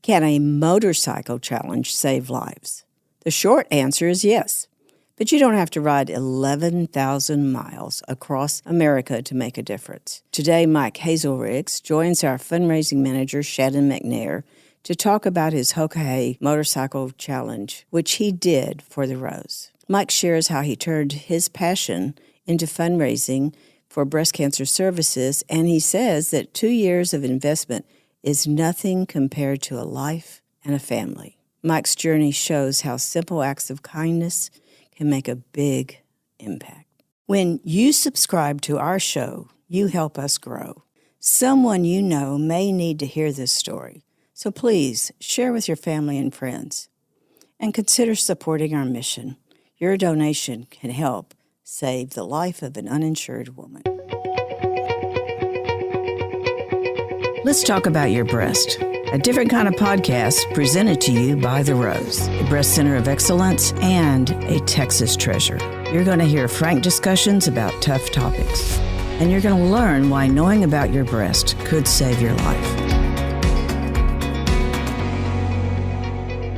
Can a motorcycle challenge save lives? The short answer is yes. But you don't have to ride 11,000 miles across America to make a difference. Today, Mike Hazelriggs joins our fundraising manager, Shannon McNair, to talk about his Hokahay motorcycle challenge, which he did for the Rose. Mike shares how he turned his passion into fundraising for breast cancer services, and he says that 2 years of investment is nothing compared to a life and a family. Mike's journey shows how simple acts of kindness can make a big impact. When you subscribe to our show, you help us grow. Someone you know may need to hear this story, so please share with your family and friends. And consider supporting our mission. Your donation can help save the life of an uninsured woman. Let's talk about your breast. A different kind of podcast presented to you by The Rose, a breast center of excellence and a Texas treasure. You're going to hear frank discussions about tough topics, and you're going to learn why knowing about your breast could save your life.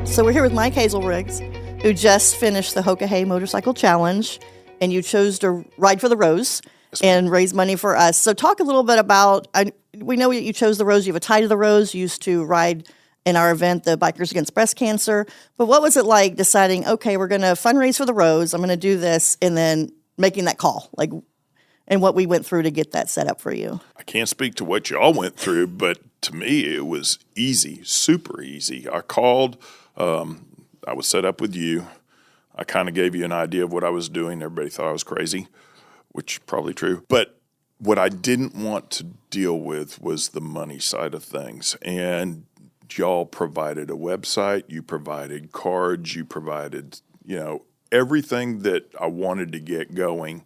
So we're here with Mike Hazelriggs, who just finished the Hokahay Motorcycle Challenge, and you chose to ride for the Rose and raise money for us. So talk a little bit about, we know you chose the Rose, you have a tie to the Rose, you used to ride in our event, the Bikers Against Breast Cancer, but what was it like deciding, okay, we're going to fundraise for the Rose, I'm going to do this, and then making that call, and what we went through to get that set up for you? I can't speak to what y'all went through, but to me it was easy, super easy. I called, I was set up with you. I kind of gave you an idea of what I was doing. Everybody thought I was crazy, which is probably true. But what I didn't want to deal with was the money side of things. And y'all provided a website, you provided cards, you provided, everything that I wanted to get going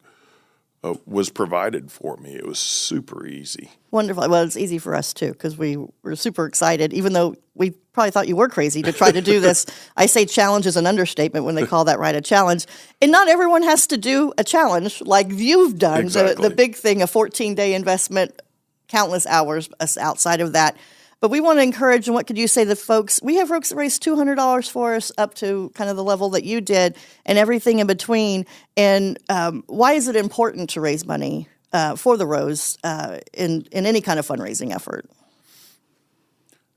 was provided for me. It was super easy. Wonderful. Well, it's easy for us too, because we were super excited, even though we probably thought you were crazy to try to do this. I say challenge is an understatement when they call that right, a challenge. And not everyone has to do a challenge like you've done. Exactly. The big thing, a 14-day investment, countless hours outside of that. But we want to encourage, and what could you say to folks? We have folks that raise $200 for us up to kind of the level that you did and everything in between. And why is it important to raise money for the Rose in any kind of fundraising effort?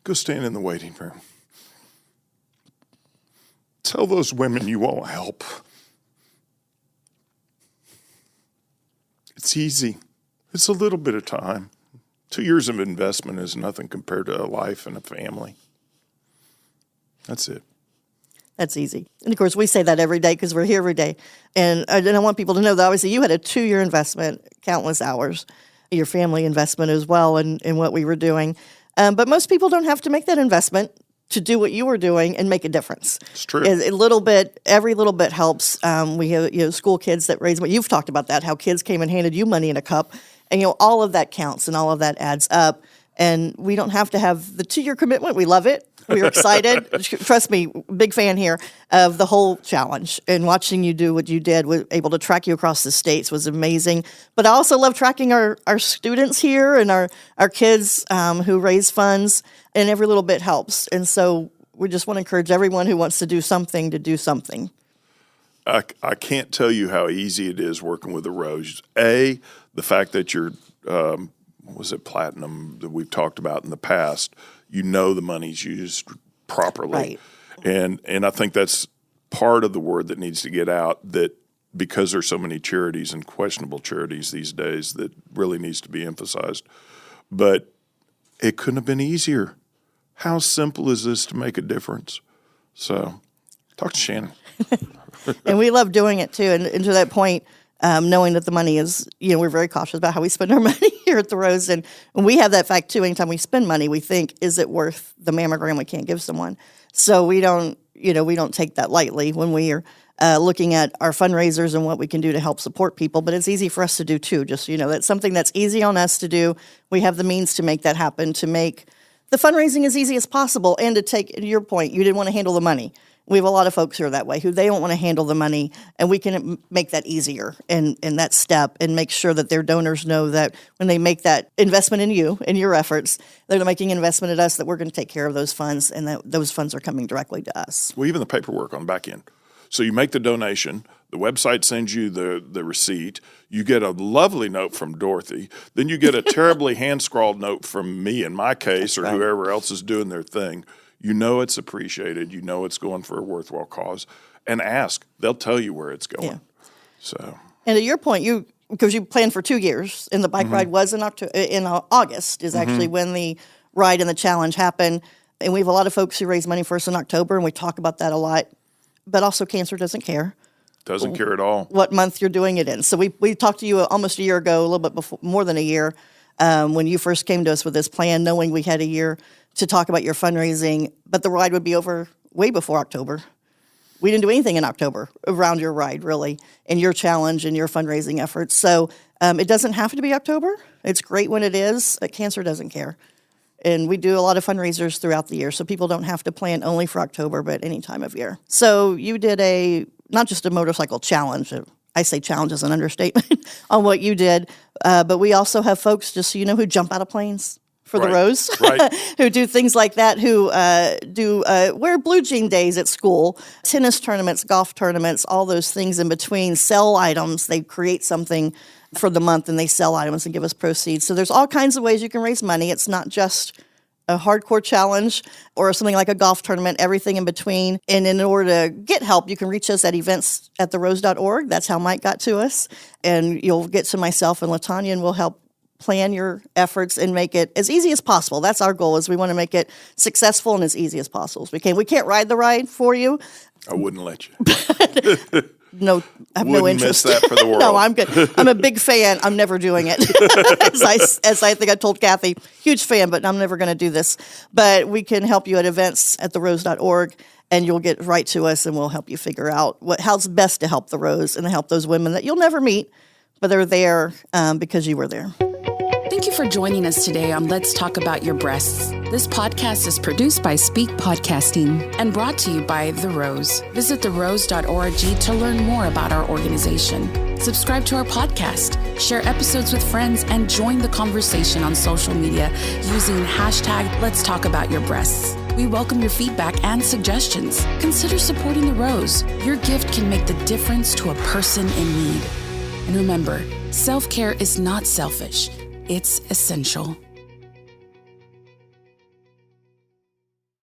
Go stand in the waiting room. Tell those women you won't help. It's easy. It's a little bit of time. 2 years of investment is nothing compared to a life and a family. That's it. That's easy. And, of course, we say that every day because we're here every day. And I want people to know that, obviously, you had a 2-year investment, countless hours, your family investment as well in what we were doing. But most people don't have to make that investment to do what you were doing and make a difference. It's true. Every little bit helps. We have school kids that raise money. You've talked about that, how kids came and handed you money in a cup. And, all of that counts and all of that adds up. And we don't have to have the 2-year commitment. We love it. We are excited. Trust me, big fan here of the whole challenge. And watching you do what you did, able to track you across the states was amazing. But I also love tracking our students here and our kids who raise funds. And every little bit helps. And so we just want to encourage everyone who wants to do something to do something. I can't tell you how easy it is working with the Rose. The fact that you're, platinum that we've talked about in the past, the money's used properly. Right. And I think that's part of the word that needs to get out, that because there's so many charities and questionable charities these days, that really needs to be emphasized. But it couldn't have been easier. How simple is this to make a difference? So talk to Shannon. And we love doing it too. And to that point, knowing that the money is, we're very cautious about how we spend our money here at the Rose. And we have that fact too. Anytime we spend money, we think, is it worth the mammogram we can't give someone? So we don't take that lightly when we are looking at our fundraisers and what we can do to help support people. But it's easy for us to do too. Just, that's something that's easy on us to do. We have the means to make that happen, to make the fundraising as easy as possible. And to take, to your point, you didn't want to handle the money. We have a lot of folks who are that way, who they don't want to handle the money, and we can make that easier in that step and make sure that their donors know that when they make that investment in you and your efforts, they're making an investment at us, that we're going to take care of those funds and that those funds are coming directly to us. Well, even the paperwork on the back end. So you make the donation, the website sends you the receipt, you get a lovely note from Dorothy, then you get a terribly hand-scrawled note from me in my case, or whoever else is doing their thing. You know it's appreciated. You know it's going for a worthwhile cause. And ask. They'll tell you where it's going. Yeah. So. And at your point, because you planned for 2 years, and the bike ride was in August is actually when the ride and the challenge happened. And we have a lot of folks who raise money for us in October, and we talk about that a lot. But also, cancer doesn't care. Doesn't care at all. What month you're doing it in. So we talked to you almost a year ago, a little bit before, more than a year, when you first came to us with this plan, knowing we had a year to talk about your fundraising, but the ride would be over way before October. We didn't do anything in October around your ride, really, and your challenge and your fundraising efforts. So it doesn't have to be October. It's great when it is. Cancer doesn't care. And we do a lot of fundraisers throughout the year, so people don't have to plan only for October, but any time of year. So you did not just a motorcycle challenge. I say challenge is an understatement on what you did, but we also have folks, just so you know, who jump out of planes for the Rose, who do things like that, who wear blue jean days at school, tennis tournaments, golf tournaments, all those things in between, sell items. They create something for the month and they sell items and give us proceeds. So there's all kinds of ways you can raise money. It's not just a hardcore challenge or something like a golf tournament, everything in between. And in order to get help, you can reach us at events@therose.org. That's how Mike got to us. And you'll get to myself and LaTanya, and we'll help plan your efforts and make it as easy as possible. That's our goal, is we want to make it successful and as easy as possible as we can. We can't ride the ride for you. I wouldn't let you. No, I have no interest. Wouldn't miss that for the world. No, I'm good. I'm a big fan. I'm never doing it. as I think I told Kathy, huge fan, but I'm never going to do this. But we can help you at events@therose.org, and you'll get right to us, and we'll help you figure out how's best to help the Rose and to help those women that you'll never meet, but they're there because you were there. Thank you for joining us today on Let's Talk About Your Breasts. This podcast is produced by Speak Podcasting and brought to you by The Rose. Visit therose.org to learn more about our organization. Subscribe to our podcast, share episodes with friends, and join the conversation on social media using #Let's Talk About Your Breasts. We welcome your feedback and suggestions. Consider supporting The Rose. Your gift can make the difference to a person in need. And remember, self-care is not selfish. It's essential.